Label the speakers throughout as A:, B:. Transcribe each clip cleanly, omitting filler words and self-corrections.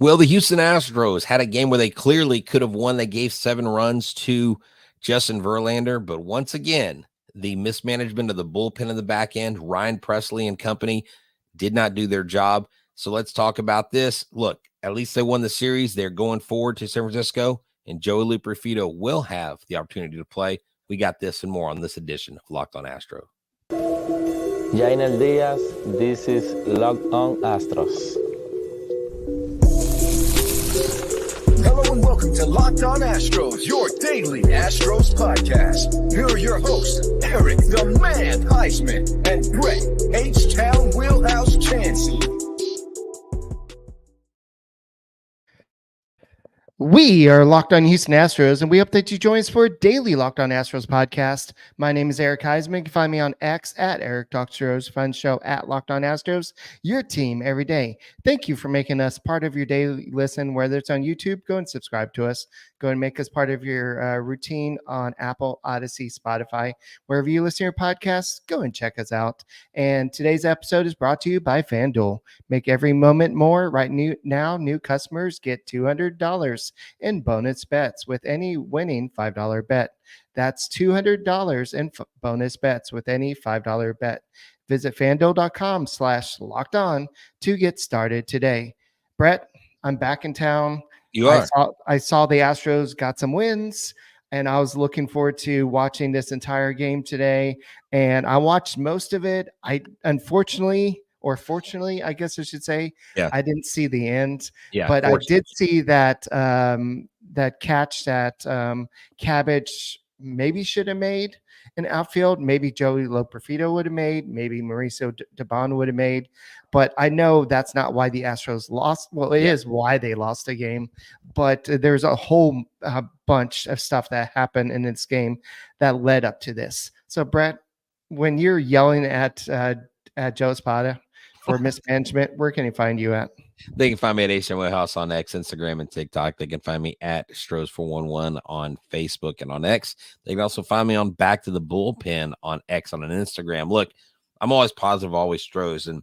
A: Well, the Houston Astros had a game where they clearly could have won. They gave 7 runs to Justin Verlander, but once again, the mismanagement of the bullpen in the back end, Ryan Presley and company, did not do their job. So let's talk about this. Look, at least they won the series. They're going forward to San Francisco, and Joey Luperfido will have the opportunity to play. We got this and more on this edition of Locked On Astros.
B: Jainer Diaz, this is Locked On Astros.
C: Hello and welcome to Locked On Astros, your daily Astros podcast. Here are your hosts, Eric the Man Huysman and Brett H-Town Wheelhouse Chancey.
D: We are Locked On Houston Astros, and we hope that you join us for a daily Locked On Astros podcast. My name is Eric Huysman. You can find me on X at Eric Talks Astros, find the show at Locked On Astros, your team every day. Thank you for making us part of your daily listen, whether it's on YouTube. Go and subscribe to us. Go and make us part of your routine on Apple, Odyssey, Spotify, wherever you listen to your podcasts. Go and check us out. And today's episode is brought to you by FanDuel. Make every moment more. Right now, new customers get $200 in bonus bets with any winning $5 bet. That's $200 in bonus bets with any $5 bet. Visit FanDuel.com/locked on to get started today. Brett, I'm back in town.
A: You are.
D: I saw the Astros got some wins, and I was looking forward to watching this entire game today. And I watched most of it. Unfortunately, or fortunately, I guess I should say, I didn't see the end. But I did see that that catch that Cabbage maybe should have made in outfield. Maybe Joey Loperfido would have made. Maybe Mauricio Dubon would have made. But I know that's not why the Astros lost. Well, it is why they lost a game. But there's a whole bunch of stuff that happened in this game that led up to this. So, Brett, when you're yelling at Joe Espada for mismanagement, where can he find you at?
A: They can find me at Asian Warehouse on X, Instagram, and TikTok. They can find me at Stros411 on Facebook and on X. They can also find me on Back to the Bullpen on X on an Instagram. Look, I'm always positive, always Stros. And,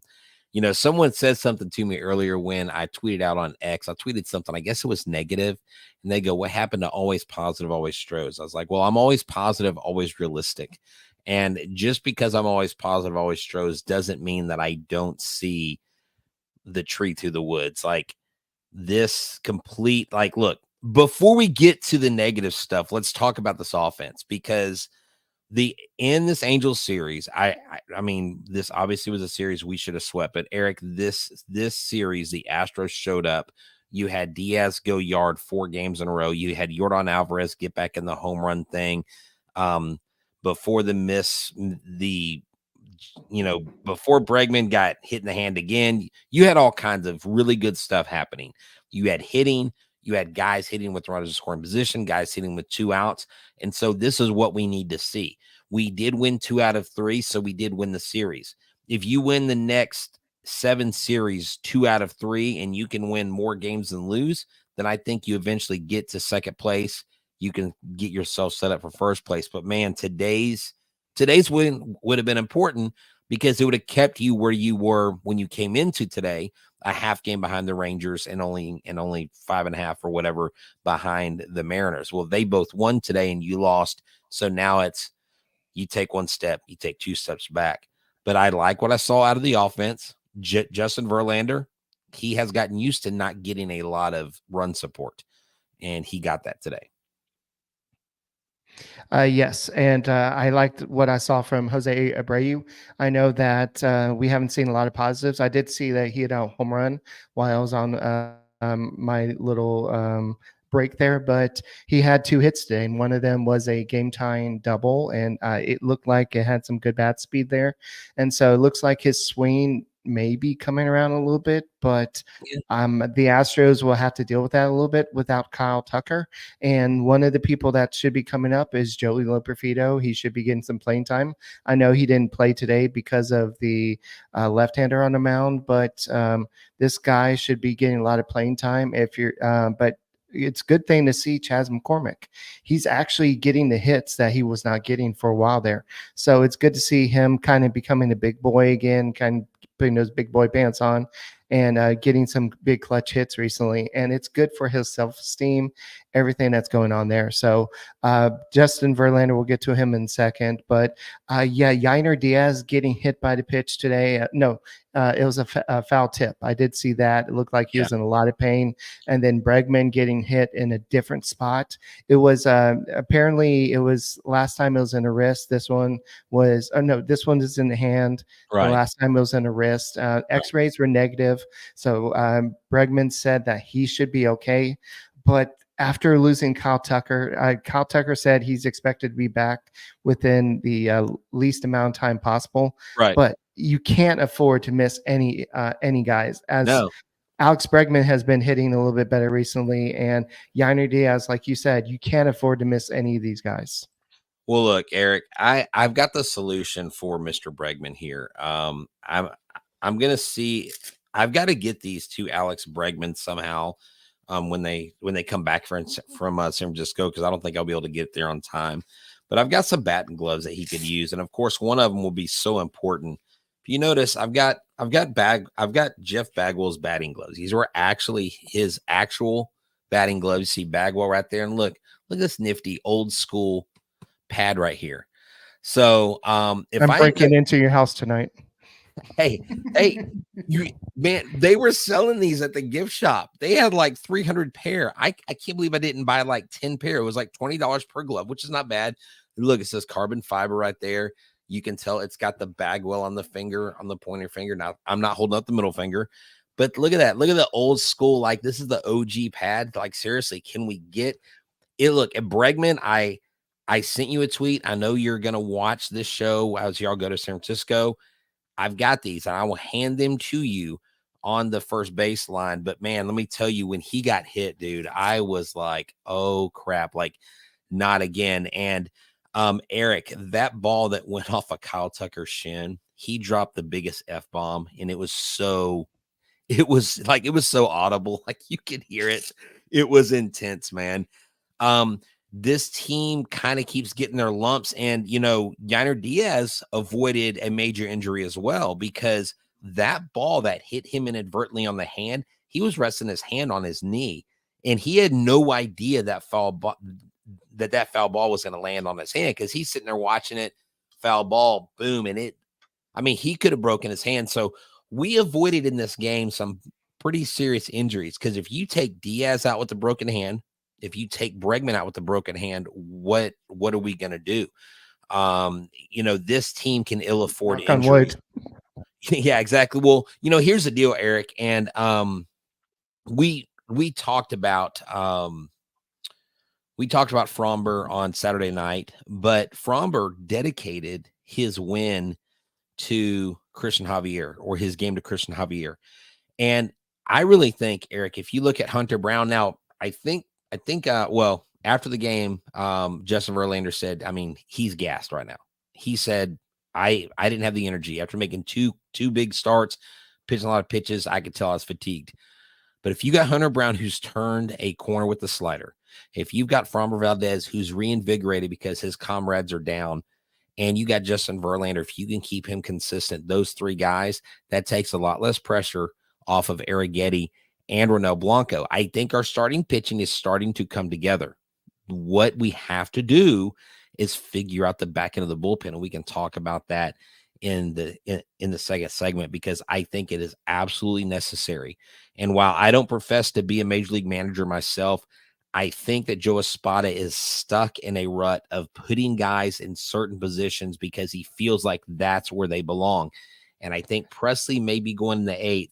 A: you know, someone said something to me earlier when I tweeted out on X. I tweeted something, I guess it was negative. And they go, what happened to always positive, always Stros? I was like, well, I'm always positive, always realistic. And just because I'm always positive, always Stros doesn't mean that I don't see the tree through the woods. Like this complete, like, look, before we get to the negative stuff, let's talk about this offense, because in this Angels series, I mean, this obviously was a series we should have swept, but Eric, this series, the Astros showed up. You had Diaz go yard 4 games in a row. You had Yordan Alvarez get back in the home run thing. Before before Bregman got hit in the hand again, you had all kinds of really good stuff happening. You had hitting, you had guys hitting with runners in scoring position, guys hitting with 2 outs. And so this is what we need to see. We did win 2 out of 3, so we did win the series. If you win the next 7 series, 2 out of 3, and you can win more games than lose, then I think you eventually get to second place. You can get yourself set up for first place. But man, today's win would have been important because it would have kept you where you were when you came into today, a half game behind the Rangers and only 5.5 or whatever behind the Mariners. Well, they both won today and you lost. So now it's, you take 1 step, you take 2 steps back. But I like what I saw out of the offense. Justin Verlander, he has gotten used to not getting a lot of run support, and he got that today.
D: Yes, and I liked what I saw from Jose Abreu. I know that we haven't seen a lot of positives. I did see that he had a home run while I was on my little break there, but he had 2 hits today, and one of them was a game-tying double, and it looked like it had some good bat speed there. And so it looks like his swing may be coming around a little bit, but the Astros will have to deal with that a little bit without Kyle Tucker. And one of the people that should be coming up is Joey Loperfido. He should be getting some playing time. I know he didn't play today because of the left-hander on the mound, but this guy should be getting a lot of playing time. But it's a good thing to see Chas McCormick. He's actually getting the hits that he was not getting for a while there. So it's good to see him kind of becoming a big boy again, kind of putting those big boy pants on and getting some big clutch hits recently, and it's good for his self-esteem, everything that's going on there. So Justin Verlander, we'll get to him in a second, but yeah, Yainer Diaz getting hit by the pitch today. It was a foul tip. I did see that. It looked like he was in a lot of pain. And then Bregman getting hit in a different spot. It was apparently it was last time it was in a wrist. This one was, this one is in the hand.
A: Right.
D: The last time it was in a wrist. X-rays were negative. So Bregman said that he should be okay. But after losing Kyle Tucker said he's expected to be back within the least amount of time possible.
A: Right.
D: But you can't afford to miss any guys. Alex Bregman has been hitting a little bit better recently, and Yainer Diaz, like you said, you can't afford to miss any of these guys.
A: Well, look, Eric, I've got the solution for Mr. Bregman here. I'm gonna see. I've got to get these to Alex Bregman somehow. When they come back from San Francisco, because I don't think I'll be able to get there on time. But I've got some batting gloves that he could use, and of course, one of them will be so important. If you notice, I've got Jeff Bagwell's batting gloves. These were actually his actual batting gloves. You see Bagwell right there, and look at this nifty old school pad right here. So if
D: I'm breaking into your house tonight.
A: Hey, man, they were selling these at the gift shop. They had like 300 pair. I can't believe I didn't buy like 10 pair. It was like $20 per glove, which is not bad. Look, it says carbon fiber right there. You can tell it's got the Bagwell on the finger, on the pointer finger. Now, I'm not holding up the middle finger, but look at that. Look at the old school. Like, this is the OG pad. Like, seriously, can we get it? Look, at Bregman, I sent you a tweet. I know you're going to watch this show as y'all go to San Francisco. I've got these, and I will hand them to you on the first baseline. But, man, let me tell you, when he got hit, dude, I was like, oh, crap, like, not again. And, Eric, that ball that went off of Kyle Tucker's shin, he dropped the biggest F-bomb, and it was so audible. Like, you could hear it. It was intense, man. This team kind of keeps getting their lumps, and Yainer Diaz avoided a major injury as well, because that ball that hit him inadvertently on the hand, he was resting his hand on his knee, and he had no idea that foul ball was going to land on his hand, because he's sitting there watching it, foul ball, boom, and he could have broken his hand. So we avoided in this game some pretty serious injuries, because if you take Diaz out with the broken hand, if you take Bregman out with the broken hand, what are we going to do? This team can ill afford injuries. Yeah, exactly. Well, here's the deal, Eric. And we talked about Fromber on Saturday night, but Fromber dedicated his win to Christian Javier, or his game to Christian Javier. And I really think, Eric, if you look at Hunter Brown now, I think, after the game, Justin Verlander said, he's gassed right now. He said, I didn't have the energy after making two big starts, pitching a lot of pitches. I could tell I was fatigued. But if you got Hunter Brown, who's turned a corner with the slider, if you've got Framber Valdez, who's reinvigorated because his comrades are down, and you got Justin Verlander, if you can keep him consistent, those three guys, that takes a lot less pressure off of Arrighetti and Ronel Blanco. I think our starting pitching is starting to come together. What we have to do is figure out the back end of the bullpen, and we can talk about that in the second segment, because I think it is absolutely necessary. And while I don't profess to be a major league manager myself, I think that Joe Espada is stuck in a rut of putting guys in certain positions because he feels like that's where they belong. And I think Presley may be going in the 8th,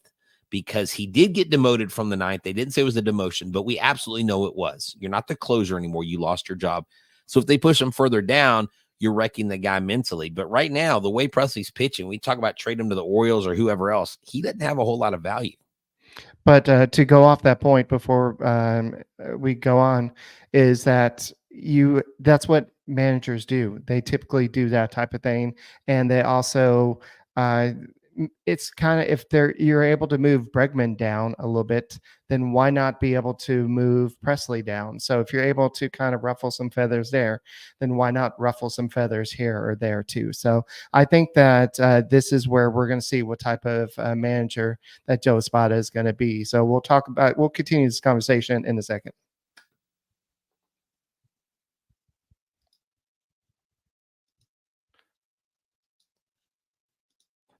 A: because he did get demoted from the 9th. They didn't say it was a demotion, but we absolutely know it was. You're not the closer anymore. You lost your job. So if they push him further down, you're wrecking the guy mentally. But right now, the way Presley's pitching, we talk about trade him to the Orioles or whoever else, he doesn't have a whole lot of value.
D: But to go off that point before we go on, is that that's what managers do. They typically do that type of thing. And they also it's kind of, if you're able to move Bregman down a little bit, then why not be able to move Presley down? So if you're able to kind of ruffle some feathers there, then why not ruffle some feathers here or there too? So I think that this is where we're going to see what type of manager that Joe Espada is going to be. So we'll continue this conversation in a second.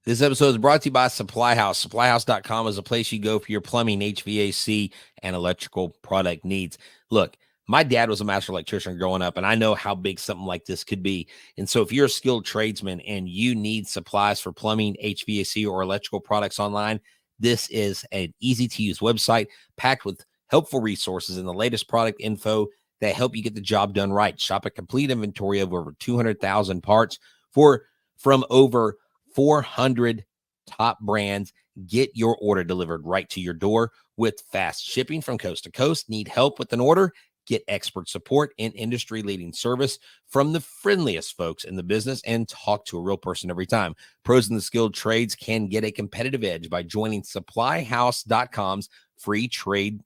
A: This episode is brought to you by Supply House. SupplyHouse.com is a place you go for your plumbing, HVAC, and electrical product needs. Look, my dad was a master electrician growing up, and I know how big something like this could be. And so if you're a skilled tradesman and you need supplies for plumbing, HVAC, or electrical products online, this is an easy-to-use website packed with helpful resources and the latest product info that help you get the job done right. Shop a complete inventory of over 200,000 parts from over 400 top brands. Get your order delivered right to your door with fast shipping from coast to coast. Need help with an order? Get expert support and industry-leading service from the friendliest folks in the business, and talk to a real person every time. Pros in the skilled trades can get a competitive edge by joining SupplyHouse.com's free trade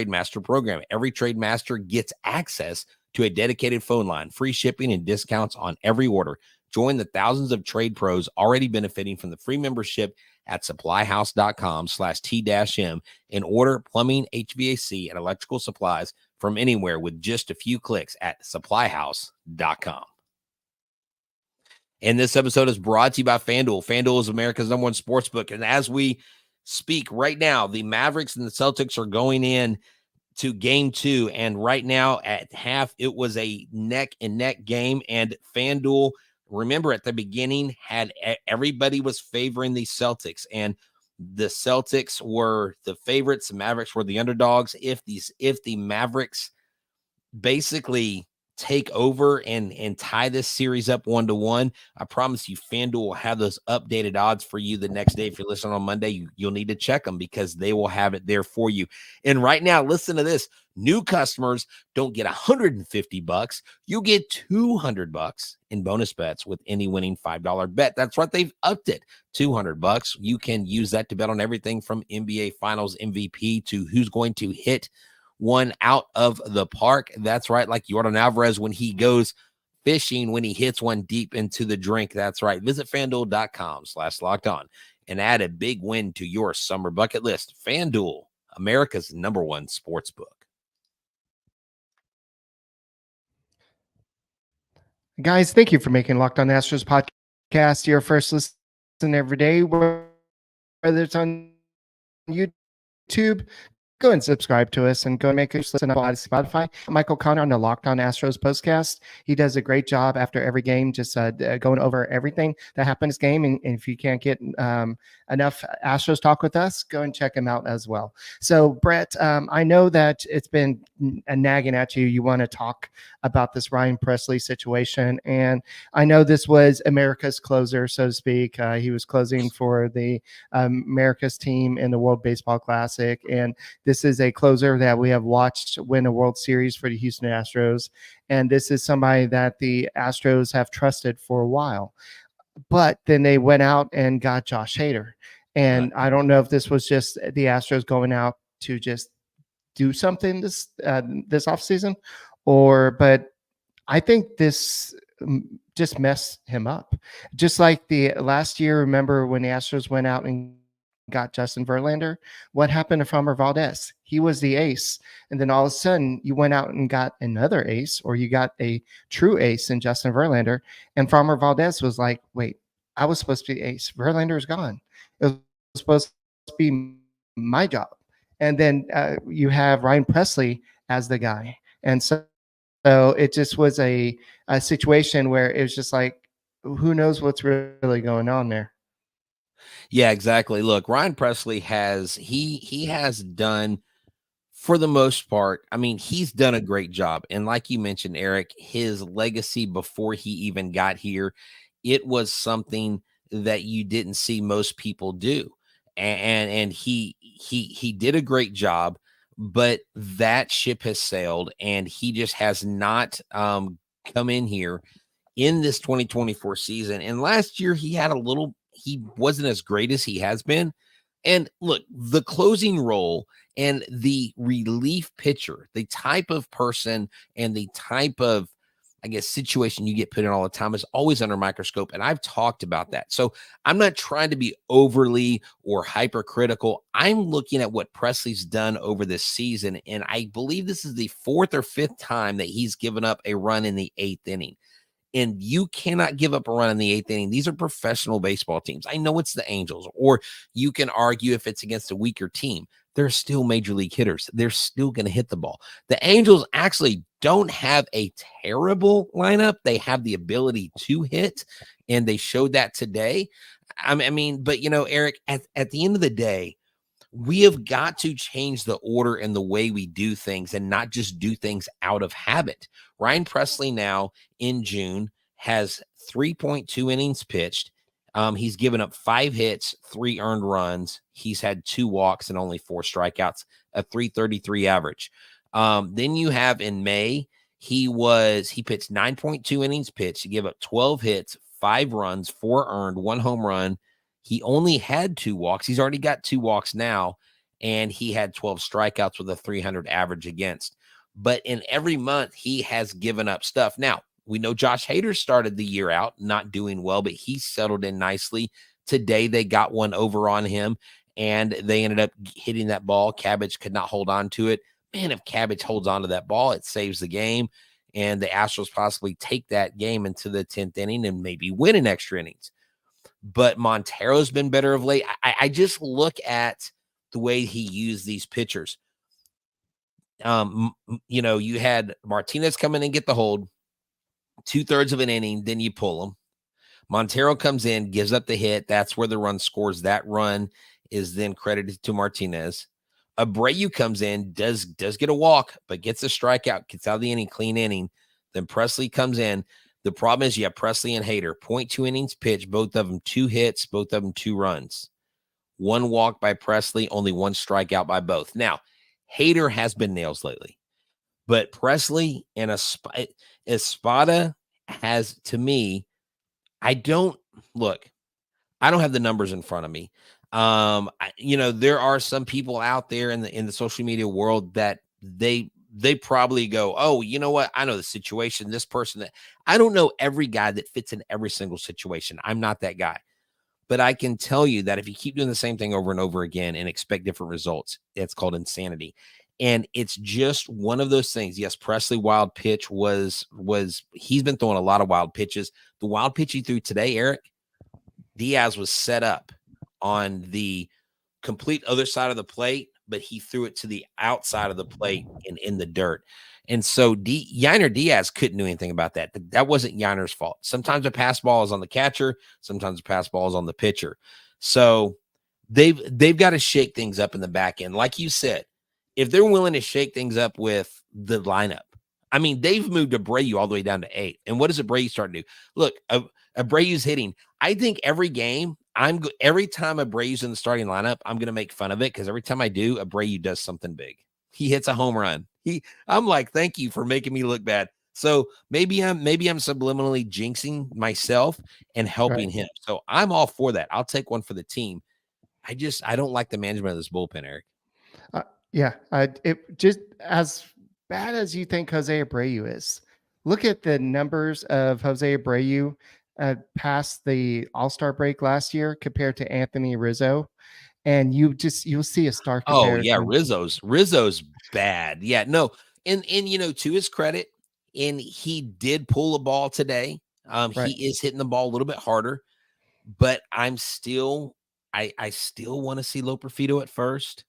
A: master program. Every trade master gets access to a dedicated phone line, free shipping, and discounts on every order. Join the thousands of trade pros already benefiting from the free membership at supplyhouse.com/T-M and order plumbing, HVAC, and electrical supplies from anywhere with just a few clicks at supplyhouse.com. And this episode is brought to you by FanDuel. FanDuel is America's #1 sportsbook. And as we speak right now, the Mavericks and the Celtics are going in to game 2. And right now at half, it was a neck and neck game. And FanDuel, remember at the beginning, everybody was favoring the Celtics, and the Celtics were the favorites. The Mavericks were the underdogs. If the Mavericks basically take over and tie this series up 1-1, I promise you FanDuel will have those updated odds for you the next day. If you're listening on Monday, you'll need to check them because they will have it there for you. And right now, listen to this. New customers don't get $150. You get $200 in bonus bets with any winning $5 bet. That's right. They've upped it. $200. You can use that to bet on everything from NBA Finals MVP to who's going to hit one out of the park. That's right. Like Yordan Alvarez when he goes fishing, when he hits one deep into the drink. That's right. Visit FanDuel.com/lockedon and add a big win to your summer bucket list. FanDuel, America's #1 sportsbook.
D: Guys, thank you for making Locked On Astros podcast your first listen every day, whether it's on YouTube. Go and subscribe to us and go and make us listen on Spotify. Michael Connor on the Locked On Astros postcast. He does a great job after every game, just going over everything that happened this game. And if you can't get enough Astros talk with us, go and check him out as well. So, Brett, I know that it's been nagging at you. You want to talk about this Ryan Presley situation. And I know this was America's closer, so to speak. He was closing for the America's team in the World Baseball Classic. And this is a closer that we have watched win a World Series for the Houston Astros. And this is somebody that the Astros have trusted for a while. But then they went out and got Josh Hader. And I don't know if this was just the Astros going out to just do something this offseason, but I think this just messed him up. Just like the last year, remember when the Astros went out and got Justin Verlander? What happened to Framber Valdez? He was the ace. And then all of a sudden you went out and got another ace, or you got a true ace in Justin Verlander. And Framber Valdez was like, wait, I was supposed to be ace. Verlander is gone. It was supposed to be my job. And then you have Ryan Presley as the guy. And so it just was a situation where it was just like, who knows what's really going on there.
A: Yeah, exactly. Look, Ryan Presley has done, for the most part, I mean, he's done a great job. And like you mentioned, Eric, his legacy before he even got here, it was something that you didn't see most people do. And he did a great job, but that ship has sailed, and he just has not come in here in this 2024 season. And last year he had a little he wasn't as great as he has been. And look, the closing role and the relief pitcher, the type of person and the type of, I guess, situation you get put in all the time is always under microscope. And I've talked about that. So I'm not trying to be overly or hypercritical. I'm looking at what Presley's done over this season. And I believe this is the 4th or 5th time that he's given up a run in the 8th inning. And you cannot give up a run in the 8th inning. These are professional baseball teams. I know it's the Angels, or you can argue if it's against a weaker team. They're still major league hitters. They're still going to hit the ball. The Angels actually don't have a terrible lineup. They have the ability to hit, and they showed that today. I mean, but, Eric, at the end of the day, we have got to change the order and the way we do things and not just do things out of habit. Ryan Presley now in June has 3.2 innings pitched. He's given up 5 hits, 3 earned runs. He's had 2 walks and only 4 strikeouts, a 3.33 average. Then you have in May, he pitched 9.2 innings pitched. He gave up 12 hits, 5 runs, 4 earned, 1 home run. He only had 2 walks. He's already got 2 walks now, and he had 12 strikeouts with a 300 average against. But in every month, he has given up stuff. Now, we know Josh Hader started the year out not doing well, but he settled in nicely. Today, they got one over on him, and they ended up hitting that ball. Cabbage could not hold on to it. Man, if Cabbage holds on to that ball, it saves the game, and the Astros possibly take that game into the 10th inning and maybe win in extra innings. But Montero's been better of late. I just look at the way he used these pitchers. You had Martinez come in and get the hold, 2/3 of an inning, then you pull him. Montero comes in, gives up the hit. That's where the run scores. That run is then credited to Martinez. Abreu comes in, does get a walk, but gets a strikeout, gets out of the inning, clean inning. Then Presley comes in. The problem is you have Presley and Hader, 0.2 innings pitched, both of them 2 hits, both of them 2 runs. 1 walk by Presley, only 1 strikeout by both. Now, Hader has been nails lately, but Presley and Espada has, to me, I don't have the numbers in front of me. There are some people out there in the social media world that they probably go, oh, you know what? I know the situation, this person that I don't know every guy that fits in every single situation. I'm not that guy, but I can tell you that if you keep doing the same thing over and over again and expect different results, it's called insanity. And it's just one of those things. Yes, Presley wild pitch was he's been throwing a lot of wild pitches. The wild pitch he threw today, Eric, Diaz was set up on the complete other side of the plate, but he threw it to the outside of the plate and in the dirt. And so Yainer Diaz couldn't do anything about that. That wasn't Yainer's fault. Sometimes a pass ball is on the catcher. Sometimes a pass ball is on the pitcher. So they've got to shake things up in the back end. Like you said, if they're willing to shake things up with the lineup, I mean, they've moved Abreu all the way down to 8. And what does Abreu start to do? Look, Abreu's hitting. I think every game, every time Abreu's in the starting lineup, I'm going to make fun of it because every time I do, Abreu does something big. He hits a home run. I'm like, thank you for making me look bad. So maybe I'm subliminally jinxing myself and helping him. So I'm all for that. I'll take one for the team. I don't like the management of this bullpen, Eric.
D: It just as bad as you think Jose Abreu is. Look at the numbers of Jose Abreu past the All-Star break last year compared to Anthony Rizzo, and you'll see a stark comparison.
A: Oh yeah, Rizzo's bad. Yeah, no, and to his credit, and he did pull a ball today. He is hitting the ball a little bit harder, but I still want to see Loperfido at first.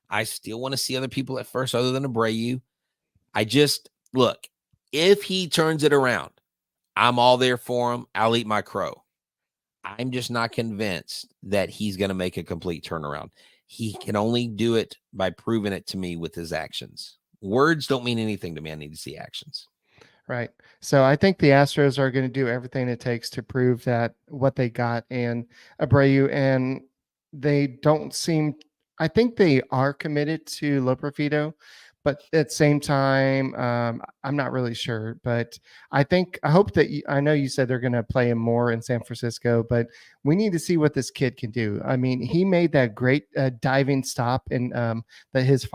A: I still want to see other people at first other than Abreu. Look, if he turns it around, I'm all there for him. I'll eat my crow. I'm just not convinced that he's going to make a complete turnaround. He can only do it by proving it to me with his actions. Words don't mean anything to me. I need to see actions.
D: Right. So I think the Astros are going to do everything it takes to prove that what they got in Abreu, and they don't seem, I think they are committed to Loperfido, But at the same time, I'm not really sure. But I hope that I know you said they're going to play him more in San Francisco, but we need to see what this kid can do. I mean, he made that great diving stop in his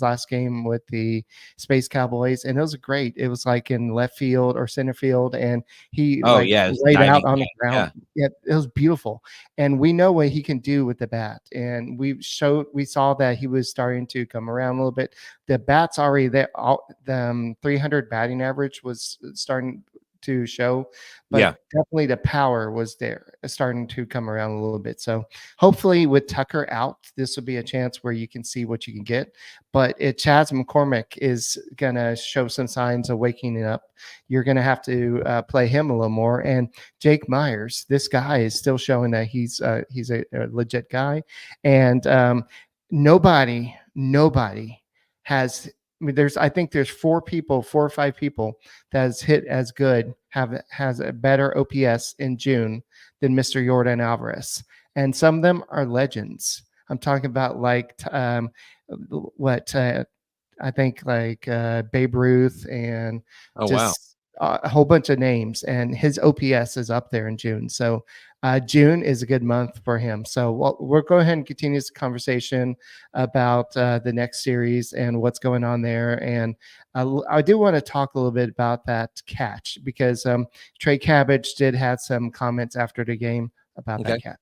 D: last game with the Space Cowboys, and it was great. It was like in left field or center field, and he laid out on the ground. Yeah, it was beautiful, and we know what he can do with the bat. And we saw that he was starting to come around a little bit. The bat's already there. The 300 batting average was starting to show, but definitely the power was there, starting to come around a little bit. So hopefully with Tucker out, this will be a chance where you can see what you can get. But Chaz McCormick is going to show some signs of waking up. You're going to have to play him a little more. And Jake Myers, this guy is still showing that he's a legit guy. And nobody has. I mean, I think there's 4 or 5 people that has hit as good, has a better OPS in June than Mr. Yordan Alvarez, and some of them are legends. I'm talking about I think Babe Ruth and a whole bunch of names, and his OPS is up there in June. So June is a good month for him. So we'll go ahead and continue this conversation about the next series and what's going on there. And I do want to talk a little bit about that catch, because Trey Cabbage did have some comments after the game about that catch.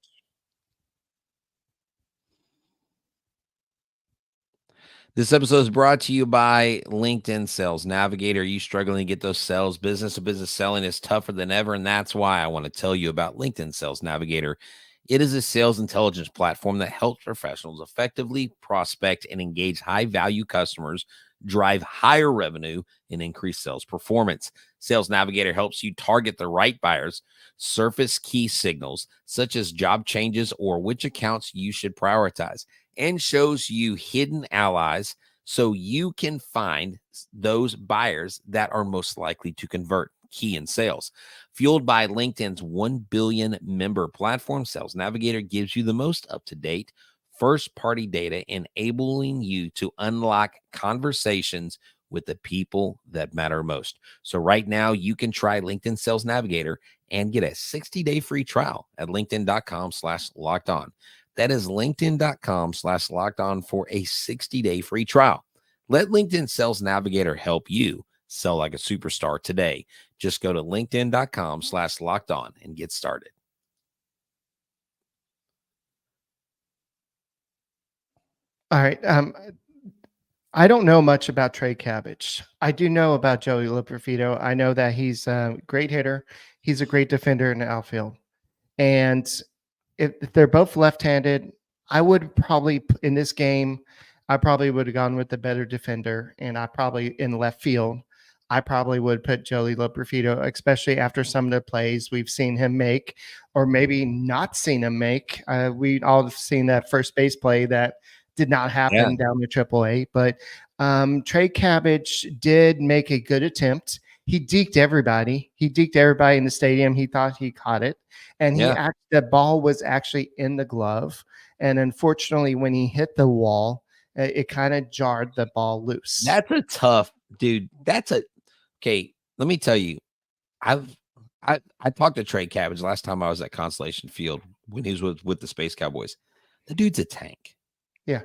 A: This episode is brought to you by LinkedIn Sales Navigator. Are you struggling to get those sales? Business to business selling is tougher than ever, and that's why I want to tell you about LinkedIn Sales Navigator. It is a sales intelligence platform that helps professionals effectively prospect and engage high-value customers, drive higher revenue, and increase sales performance. Sales Navigator helps you target the right buyers, surface key signals such as job changes or which accounts you should prioritize, and shows you hidden allies so you can find those buyers that are most likely to convert. Key in sales. Fueled by LinkedIn's 1 billion member platform, Sales Navigator gives you the most up-to-date first-party data, enabling you to unlock conversations with the people that matter most. So right now, you can try LinkedIn Sales Navigator and get a 60-day free trial at linkedin.com/lockedon. That is linkedin.com/lockedon for a 60-day free trial. Let LinkedIn Sales Navigator help you sell like a superstar today. Just go to linkedin.com/lockedon and get started.
D: All right. I don't know much about Trey Cabbage. I do know about Joey Loperfido. I know that he's a great hitter. He's a great defender in the outfield. And if they're both left-handed, I would probably, in this game, I probably would have gone with the better defender. And I probably, in left field, I probably would put Joey Loperfido, especially after some of the plays we've seen him make, or maybe not seen him make. We all have seen that first base play that did not happen down to AAA. But Trey Cabbage did make a good attempt. He deked everybody. He deked everybody in the stadium. He thought he caught it. And the ball was actually in the glove. And unfortunately, when he hit the wall, it kind of jarred the ball loose.
A: That's a tough, dude. Okay, let me tell you. I talked to Trey Cabbage last time I was at Constellation Field when he was with the Space Cowboys. The dude's a tank.
D: Yeah.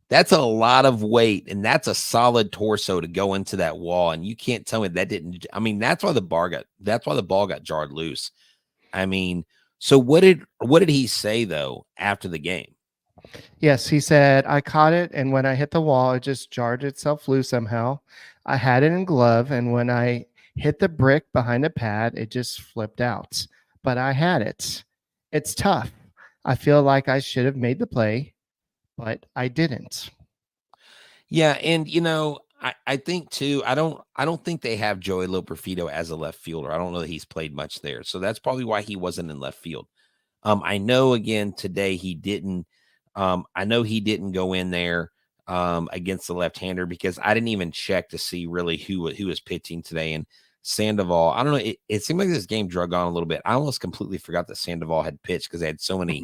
A: That's a lot of weight, and that's a solid torso to go into that wall. And you can't tell me that didn't. I mean, that's why the ball got jarred loose. I mean, so what did he say though after the game?
D: Yes, he said, I caught it, and when I hit the wall, it just jarred itself loose somehow. I had it in glove, and when I hit the brick behind the pad, it just flipped out. But I had it. It's tough. I feel like I should have made the play, but I didn't.
A: Yeah, and I think too, I don't think they have Joey Loperfido as a left fielder. I don't know that he's played much there. So that's probably why he wasn't in left field. I know again today he didn't. I know he didn't go in there against the left-hander because I didn't even check to see really who was pitching today. And Sandoval, I don't know. It seemed like this game drug on a little bit. I almost completely forgot that Sandoval had pitched because they had so many,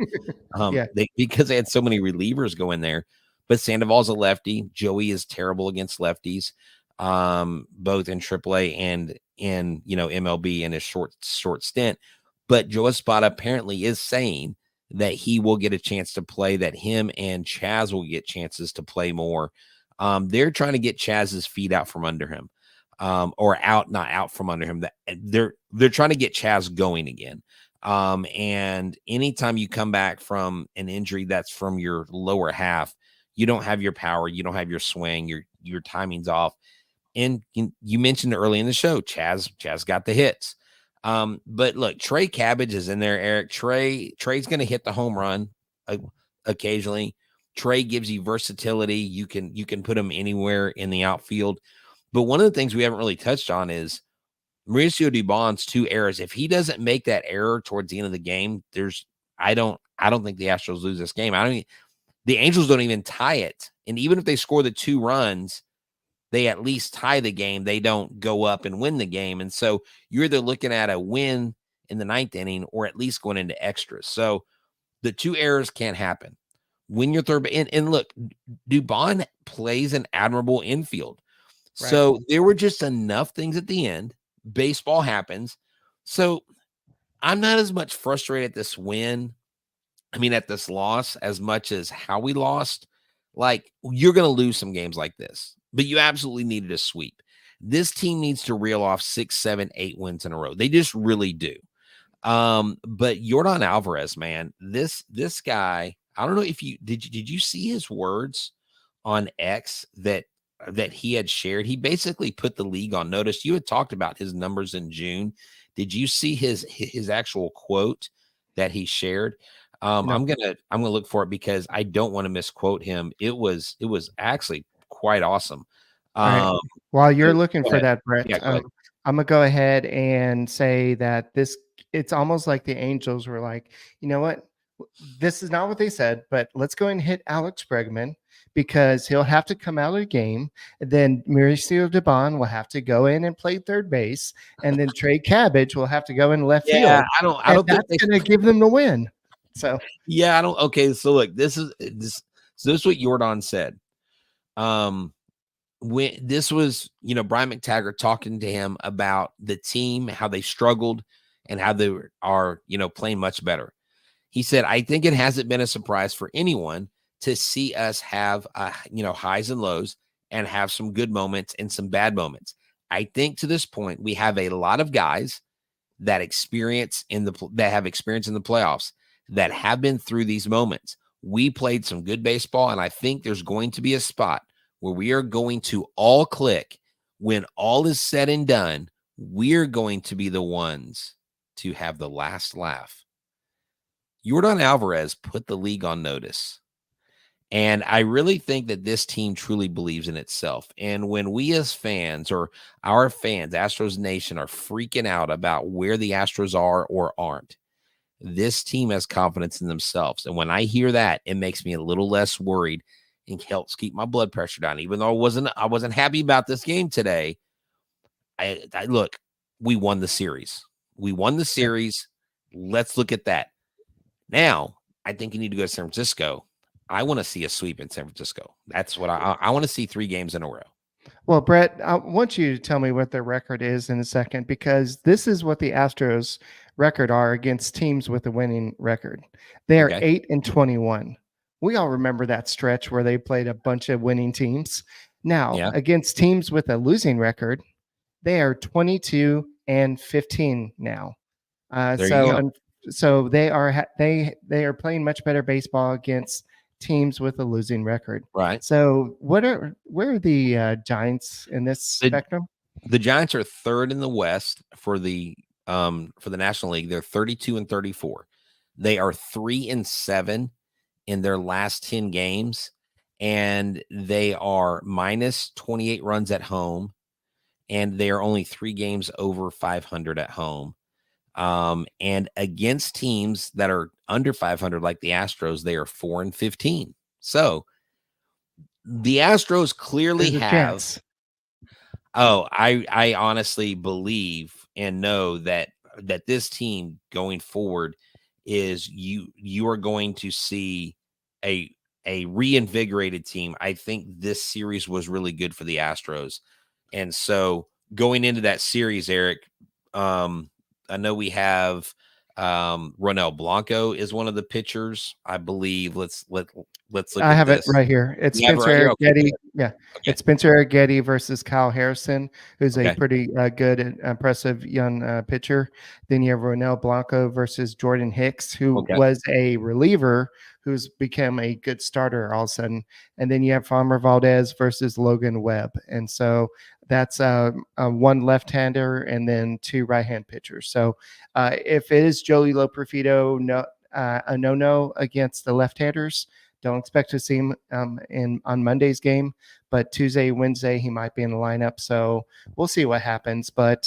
A: because they had so many relievers go in there. but Sandoval's a lefty. Joey is terrible against lefties, both in AAA and in MLB in his short stint. But Joe Espada apparently is saying that he will get a chance to play, that him and Chaz will get chances to play more. They're trying to get Chaz's feet out from under him, or not out from under him. They're trying to get Chaz going again. And anytime you come back from an injury that's from your lower half, you don't have your power, you don't have your swing, your timing's off. And you mentioned early in the show, Chaz got the hits. But look, Trey Cabbage is in there, Eric. Trey's going to hit the home run occasionally. Trey gives you versatility. You can put him anywhere in the outfield. But one of the things we haven't really touched on is Mauricio Dubon's 2 errors. If he doesn't make that error towards the end of the game, I don't think the Astros lose this game. The Angels don't even tie it. And even if they score the 2 runs, they at least tie the game. They don't go up and win the game. And so you're either looking at a win in the 9th inning or at least going into extras. So the 2 errors can't happen. When you're third, and look, Dubon plays an admirable infield. Right. So there were just enough things at the end. Baseball happens. So I'm not as much frustrated at this at this loss, as much as how we lost. Like, you're going to lose some games like this, but you absolutely needed a sweep. This team needs to reel off 6, 7, 8 wins in a row. They just really do. But Yordan Alvarez, man, this guy, I don't know if did you see his words on X that he had shared? He basically put the league on notice. You had talked about his numbers in June. Did you see his actual quote that he shared? No. I'm gonna look for it because I don't want to misquote him. It was actually quite awesome.
D: Right. While you're looking for that, Brett,
A: yeah,
D: I'm gonna go ahead and say that it's almost like the Angels were like, you know what? This is not what they said, but let's go and hit Alex Bregman because he'll have to come out of the game. And then Mauricio Dubon will have to go in and play third base. And then Trey Cabbage will have to go in left field.
A: I don't think
D: that's going to give them the win. So,
A: yeah, okay. So look, this is what Yordan said. When this was, Brian McTaggart talking to him about the team, how they struggled and how they are, playing much better. He said, I think it hasn't been a surprise for anyone to see us have, highs and lows and have some good moments and some bad moments. I think to this point, we have a lot of guys that have experience in the playoffs that have been through these moments. We played some good baseball, and I think there's going to be a spot where we are going to all click. When all is said and done, we're going to be the ones to have the last laugh. Yordan Alvarez put the league on notice. And I really think that this team truly believes in itself. And when we as fans, or our fans, Astros Nation, are freaking out about where the Astros are or aren't, this team has confidence in themselves. And when I hear that, it makes me a little less worried and helps keep my blood pressure down. Even though I wasn't happy about this game today, I look, we won the series. Let's look at that. Now, I think you need to go to San Francisco. I want to see a sweep in San Francisco. That's what I want to see 3 games in a row.
D: Well, Brett, I want you to tell me what their record is in a second, because this is what the Astros record are against teams with a winning record. They are 8-21. We all remember that stretch where they played a bunch of winning teams. Now, against teams with a losing record, they are 22-15 now. So they are playing much better baseball against teams with a losing record.
A: Right.
D: So where are the Giants in this spectrum?
A: The Giants are 3rd in the West for the National League. They're 32-34. They are 3-7 in their last 10 games, and they are minus 28 runs at home, and they are only 3 games over 500 at home. And against teams that are under 500, like the Astros, they are 4-15. So the Astros clearly have. Oh, I honestly believe and know that this team going forward is you are going to see a a reinvigorated team. I think this series was really good for the Astros. And so going into that series, Eric, I know we have Ronel Blanco is one of the pitchers, I believe. Let's look
D: I
A: at
D: have it
A: this.
D: right here. It's
A: You have it
D: Spencer
A: right here? Okay,
D: Arrighetti.
A: good.
D: Yeah,
A: Okay.
D: it's Spencer Arrighetti versus Kyle Harrison, who's a
A: Okay.
D: pretty good and impressive young pitcher. Then you have Ronel Blanco versus Jordan Hicks, who
A: Okay.
D: was a reliever who's become a good starter all of a sudden. And then you have Farmer Valdez versus Logan Webb. And so that's one left-hander and then two right-hand pitchers. So if it is Joey Loperfido, a no-no against the left-handers, don't expect to see him on Monday's game, but Tuesday, Wednesday, he might be in the lineup. So we'll see what happens. But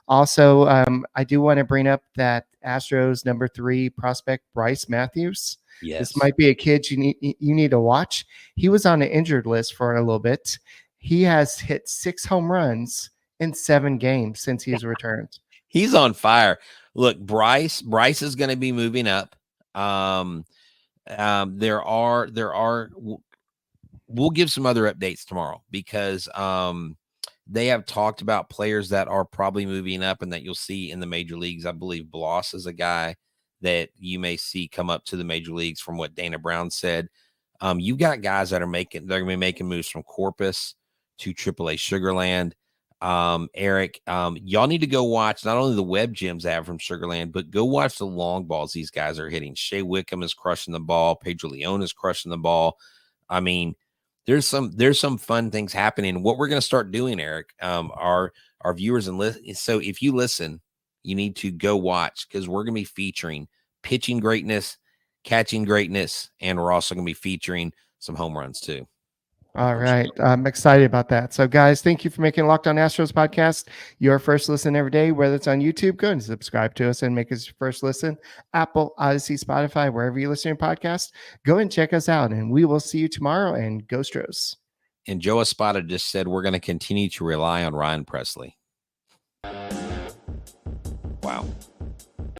D: also, I do want to bring up that Astros number 3 prospect, Bryce Matthews.
A: Yes.
D: This might be a kid you need to watch. He was on the injured list for a little bit. He has hit 6 home runs in 7 games since he's returned.
A: He's on fire. Look, Bryce is going to be moving up. There are we'll give some other updates tomorrow because they have talked about players that are probably moving up and that you'll see in the major leagues. I believe Bloss is a guy that you may see come up to the major leagues from what Dana Brown said. You've got guys that they're going to be making moves from Corpus to AAA Sugarland. Eric, y'all need to go watch not only the web gems they have from Sugarland, but go watch the long balls these guys are hitting. Shea Wickham is crushing the ball. Pedro Leon is crushing the ball. I mean, there's some fun things happening. What we're going to start doing, Eric, our viewers and listen. So if you listen, you need to go watch because we're going to be featuring pitching greatness, catching greatness, and we're also going to be featuring some home runs too.
D: All right. I'm excited about that. So, guys, thank you for making Locked On Astros podcast your first listen every day, whether it's on YouTube. Go and subscribe to us and make us your first listen. Apple, Odyssey, Spotify, wherever you listen to your podcast. Go and check us out, and we will see you tomorrow. And go Astros.
A: And Joe Espada just said we're going to continue to rely on Ryan Presley. Wow.